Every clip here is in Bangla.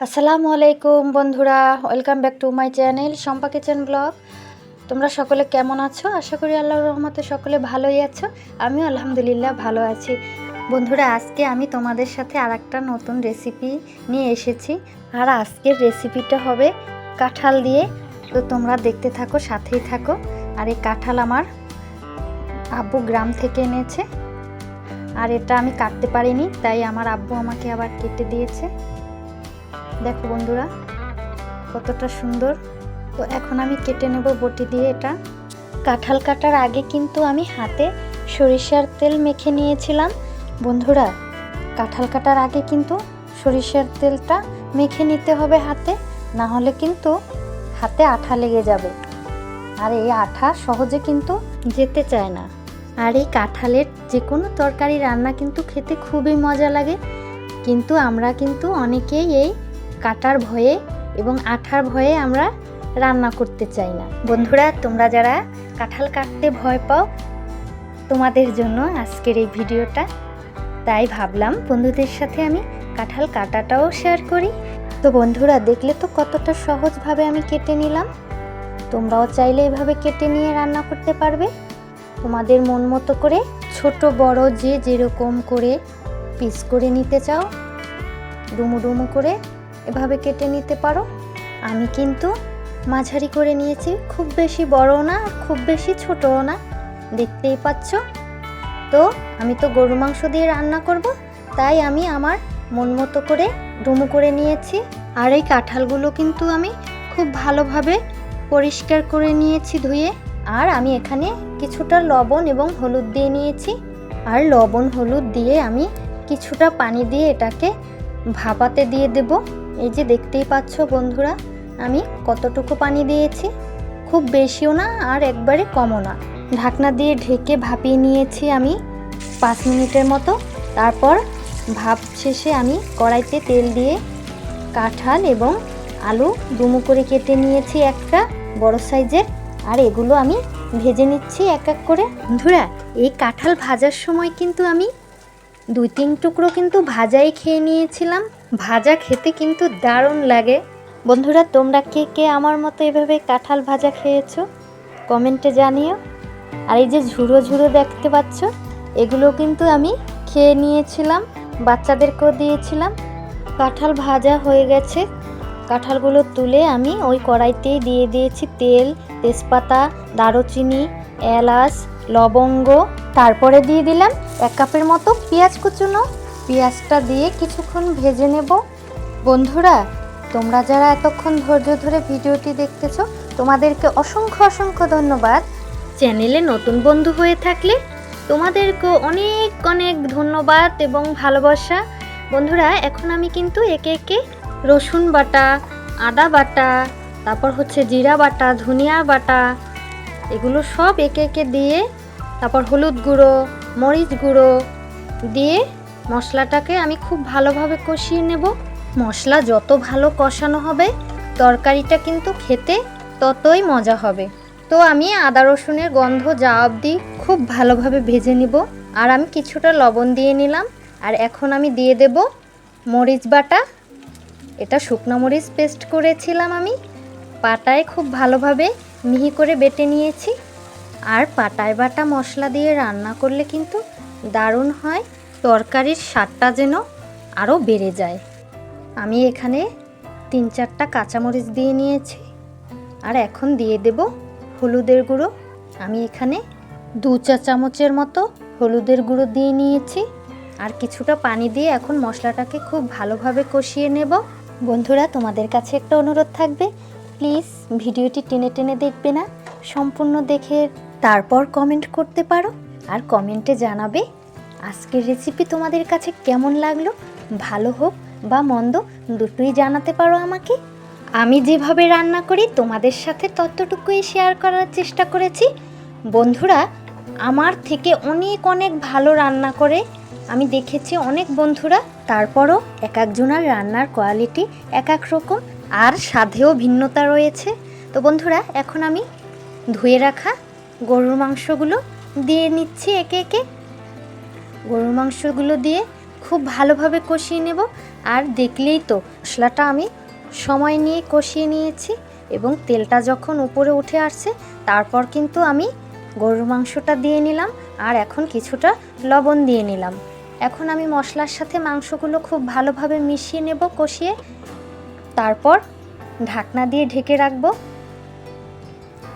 আসসালামু আলাইকুম বন্ধুরা, welcome back to my channel Shampa kitchen blog. তোমরা সকলে কেমন আছো? আশা করি আল্লাহর রহমতে সকলে ভালোই আছো। আমিও আলহামদুলিল্লাহ ভালো আছি। বন্ধুরা, আজকে আমি তোমাদের সাথে আরেকটা নতুন রেসিপি নিয়ে এসেছি। আর আজকের রেসিপিটা হবে কাঁঠাল দিয়ে। তো তোমরা দেখতে থাকো, সাথেই থাকো। আর এই কাঁঠাল আমার আব্বু গ্রাম থেকে এনেছে। আর এটা আমি কাটতে পারিনি, তাই আমার আব্বু আমাকে আবার কেটে দিয়েছে। দেখো বন্ধুরা, কতটা সুন্দর। তো এখন আমি কেটে নেব বটি দিয়ে। এটা কাঁঠাল কাটার আগে কিন্তু আমি হাতে সরিষার তেল মেখে নিয়েছিলাম। বন্ধুরা, কাঁঠাল কাটার আগে কিন্তু সরিষার তেলটা মেখে নিতে হবে হাতে, না হলে কিন্তু হাতে আঠা লেগে যাবে। আর এই আঠা সহজে কিন্তু যেতে চায় না। আর এই কাঁঠালের যে কোনো তরকারি রান্না কিন্তু খেতে খুবই মজা লাগে, কিন্তু আমরা কিন্তু অনেকেই এই কাটার ভয়ে এবং আঠার ভয়ে আমরা রান্না করতে চাই না। বন্ধুরা, তোমরা যারা কাঁঠাল কাটতে ভয় পাও, তোমাদের জন্য আজকের এই ভিডিওটা। তাই ভাবলাম বন্ধুদের সাথে আমি কাঁঠাল কাটাটাও শেয়ার করি। তো বন্ধুরা, দেখলে তো কতটা সহজভাবে আমি কেটে নিলাম। তোমরাও চাইলে এভাবে কেটে নিয়ে রান্না করতে পারবে তোমাদের মন মতো করে। ছোট বড় যে যেরকম করে পিস করে নিতে চাও, ডুমু ডুমু করে এভাবে কেটে নিতে পারো। আমি কিন্তু মাঝারি করে নিয়েছি, খুব বেশি বড়ও না, খুব বেশি ছোটও না, দেখতেই পাচ্ছ। তো আমি তো গরু মাংস দিয়ে রান্না করব, তাই আমি আমার মন মতো করে ডুমু করে নিয়েছি। আর এই কাঁঠালগুলো কিন্তু আমি খুব ভালোভাবে পরিষ্কার করে নিয়েছি ধুয়ে। আর আমি এখানে কিছুটা লবণ এবং হলুদ দিয়ে নিয়েছি। আর লবণ হলুদ দিয়ে আমি কিছুটা পানি দিয়ে এটাকে ভাপাতে দিয়ে দেব। এই যে দেখতেই পাচ্ছ বন্ধুরা, আমি কতটুকু পানি দিয়েছি, খুব বেশিও না আর একবারে কমও না। ঢাকনা দিয়ে ঢেকে ভাপিয়ে নিয়েছি আমি 5 মিনিটের মতো। তারপর ভাপ শেষে আমি কড়াইতে তেল দিয়ে কাঁঠাল এবং আলু ডুমু করে কেটে নিয়েছি একটা বড় সাইজের। আর এগুলো আমি ভেজে নিচ্ছি এক এক করে। বন্ধুরা, এই কাঁঠাল ভাজার সময় কিন্তু আমি 2-3 টুকরো কিন্তু ভাজাই খেয়ে নিয়েছিলাম। ভাজা খেতে কিন্তু দারুণ লাগে। বন্ধুরা, তোমরা কে কে আমার মতো এভাবে কাঁঠাল ভাজা খেয়েছো কমেন্টে জানিও। আর এই যে ঝুড়ো ঝুড়ো দেখতে পাচ্ছ, এগুলো কিন্তু আমি খেয়ে নিয়েছিলাম, বাচ্চাদেরকেও দিয়েছিলাম। কাঁঠাল ভাজা হয়ে গেছে। কাঁঠালগুলো তুলে আমি ওই কড়াইতেই দিয়ে দিয়েছি তেল, তেজপাতা, দারুচিনি, এলাচ, লবঙ্গ। তারপরে দিয়ে দিলাম 1 কাপের মতো পেঁয়াজ কুচুনো। পেঁয়াজটা দিয়ে কিছুক্ষণ ভেজে নেব। বন্ধুরা, তোমরা যারা এতক্ষণ ধৈর্য ধরে ভিডিওটি দেখতেছো, তোমাদেরকে অসংখ্য অসংখ্য ধন্যবাদ। চ্যানেলে নতুন বন্ধু হয়ে থাকলে তোমাদেরকেও অনেক অনেক ধন্যবাদ এবং ভালোবাসা। বন্ধুরা, এখন আমি কিন্তু একে একে রসুন বাটা, আদা বাটা, তারপর হচ্ছে জিরা বাটা, ধনিয়া বাটা, এগুলো সব একে একে দিয়ে, তারপর হলুদ গুঁড়ো, মরিচ গুঁড়ো দিয়ে মশলাটাকে আমি খুব ভালোভাবে কষিয়ে নেব। মশলা যত ভালো কষানো হবে, তরকারিটা কিন্তু খেতে ততই মজা হবে। তো আমি আদা রসুনের গন্ধ যাওয়া অবধি খুব ভালোভাবে ভেজে নিব। আর আমি কিছুটা লবণ দিয়ে নিলাম। আর এখন আমি দিয়ে দেব মরিচ বাটা। এটা শুকনো মরিচ পেস্ট করেছিলাম আমি, পাটায় খুব ভালোভাবে মিহি করে বেটে নিয়েছি। আর পাটায় বাটা মশলা দিয়ে রান্না করলে কিন্তু দারুণ হয়, তরকারির স্বাদটা যেন আরও বেড়ে যায়। আমি এখানে 3-4টা কাঁচামরিচ দিয়ে নিয়েছি। আর এখন দিয়ে দেব হলুদের গুঁড়ো। আমি এখানে 2 চা চামচের মতো হলুদের গুঁড়ো দিয়ে নিয়েছি। আর কিছুটা পানি দিয়ে এখন মশলাটাকে খুব ভালোভাবে কষিয়ে নেব। বন্ধুরা, তোমাদের কাছে একটা অনুরোধ থাকবে, প্লিজ ভিডিওটি টেনে টেনে দেখবে না, সম্পূর্ণ দেখে তারপর কমেন্ট করতে পারো। আর কমেন্টে জানাবে আজকের রেসিপি তোমাদের কাছে কেমন লাগলো। ভালো হোক বা মন্দ, দুটোই জানাতে পারো আমাকে। আমি যেভাবে রান্না করি তোমাদের সাথে ততটুকুই শেয়ার করার চেষ্টা করেছি। বন্ধুরা, আমার থেকে অনেক অনেক ভালো রান্না করে আমি দেখেছি অনেক বন্ধুরা। তারপরও এক একজনের রান্নার কোয়ালিটি এক এক রকম, আর স্বাদেও ভিন্নতা রয়েছে। তো বন্ধুরা, এখন আমি ধুয়ে রাখা গরুর মাংসগুলো দিয়ে নিচ্ছি একে একে। গরুর মাংসগুলো দিয়ে খুব ভালোভাবে কষিয়ে নেব। আর দেখলেই তো মশলাটা আমি সময় নিয়ে কষিয়ে নিয়েছি এবং তেলটা যখন উপরে উঠে আসছে তারপর কিন্তু আমি গরুর মাংসটা দিয়ে নিলাম আর এখন কিছুটা লবণ দিয়ে নিলাম। এখন আমি মশলার সাথে মাংসগুলো খুব ভালোভাবে মিশিয়ে নেব কষিয়ে, তারপর ঢাকনা দিয়ে ঢেকে রাখবো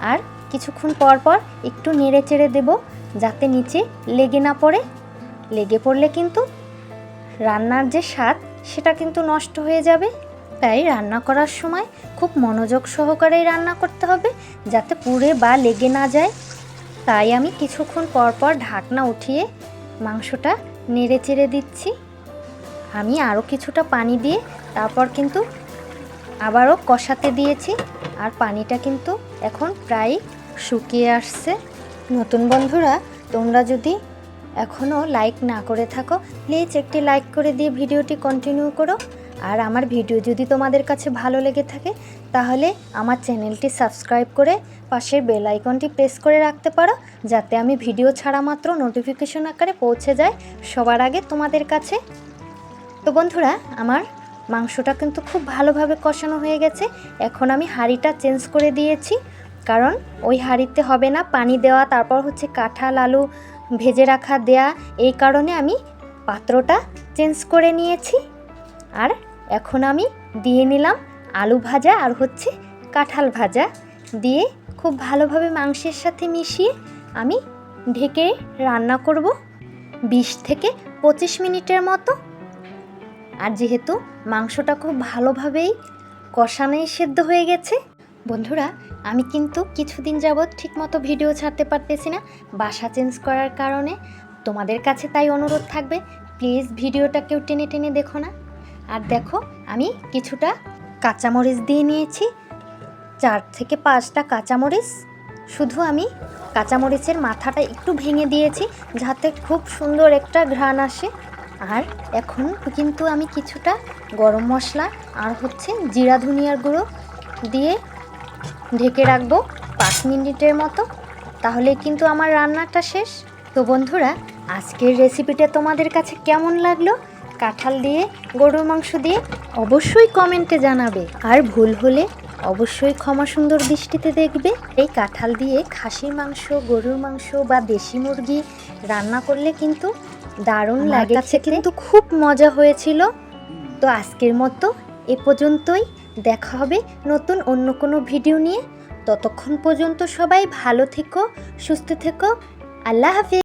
আর কিছুক্ষণ পর পর একটু নেড়ে চেড়ে দেব যাতে নিচে লেগে না পড়ে। লেগে পড়লে কিন্তু রান্নার যে স্বাদ সেটা কিন্তু নষ্ট হয়ে যাবে। তাই রান্না করার সময় খুব মনোযোগ সহকারেই রান্না করতে হবে যাতে পুড়ে বা লেগে না যায়। তাই আমি কিছুক্ষণ পর পর ঢাকনা উঠিয়ে মাংসটা নেড়ে চেড়ে দিচ্ছি। আমি আরও কিছুটা পানি দিয়ে তারপর কিন্তু আবারও কষাতে দিয়েছি আর পানিটা কিন্তু এখন প্রায় শুকিয়ে আসছে। নতুন বন্ধুরা, তোমরা যদি এখনও লাইক না করে থাকো প্লিজ একটি লাইক করে দিয়ে ভিডিওটি কন্টিনিউ করো। আর আমার ভিডিও যদি তোমাদের কাছে ভালো লেগে থাকে তাহলে আমার চ্যানেলটি সাবস্ক্রাইব করে পাশের বেল আইকনটি প্রেস করে রাখতে পারো যাতে আমি ভিডিও ছাড়া মাত্র নোটিফিকেশন আকারে পৌঁছে যায় সবার আগে তোমাদের কাছে। তো বন্ধুরা, আমার মাংসটা কিন্তু খুব ভালোভাবে কষানো হয়ে গেছে। এখন আমি হাঁড়িটা চেঞ্জ করে দিয়েছি, কারণ ওই হাঁড়িতে হবে না পানি দেওয়া, তারপর হচ্ছে কাঁঠাল আলু ভেজে রাখা দেয়া, এই কারণে আমি পাত্রটা চেঞ্জ করে নিয়েছি। আর এখন আমি দিয়ে নিলাম আলু ভাজা আর হচ্ছে কাঁঠাল ভাজা দিয়ে খুব ভালোভাবে মাংসের সাথে মিশিয়ে আমি ঢেকে রান্না করব 20 থেকে 25 মিনিটের মতো। আর যেহেতু মাংসটা খুব ভালোভাবেই কষানোই সেদ্ধ হয়ে গেছে, বন্ধুরা আমি কিন্তু কিছুদিন যাবৎ ঠিকমতো ভিডিও ছাড়তে পারতেছি না বাসা চেঞ্জ করার কারণে। তোমাদের কাছে তাই অনুরোধ থাকবে প্লিজ ভিডিওটা কেউ টেনে টেনে দেখো না। আর দেখো আমি কিছুটা কাঁচামরিচ দিয়ে নিয়েছি, 4 থেকে 5টা কাঁচামরিচ। শুধু আমি কাঁচামরিচের মাথাটা একটু ভেঙে দিয়েছি যাতে খুব সুন্দর একটা ঘ্রাণ আসে। আর এখন কিন্তু আমি কিছুটা গরম মশলা আর হচ্ছে জিরা ধনিয়ার গুঁড়ো দিয়ে ঢেকে রাখবো 5 মিনিটের মতো, তাহলে কিন্তু আমার রান্নাটা শেষ। তো বন্ধুরা, আজকের রেসিপিটা তোমাদের কাছে কেমন লাগলো কাঁঠাল দিয়ে গরুর মাংস দিয়ে অবশ্যই কমেন্টে জানাবে। আর ভুল হলে অবশ্যই ক্ষমা সুন্দর দৃষ্টিতে দেখবে। এই কাঁঠাল দিয়ে খাসির মাংস, গরুর মাংস বা দেশি মুরগি রান্না করলে কিন্তু দারুণ লাগে, কিন্তু খুব মজা হয়েছিল। তো আজকের মতো এ পর্যন্তই, দেখা হবে নতুন অন্য কোনো ভিডিও নিয়ে। ততক্ষণ পর্যন্ত সবাই ভালো থেকো, সুস্থ থেকো। আল্লাহ হাফেজ।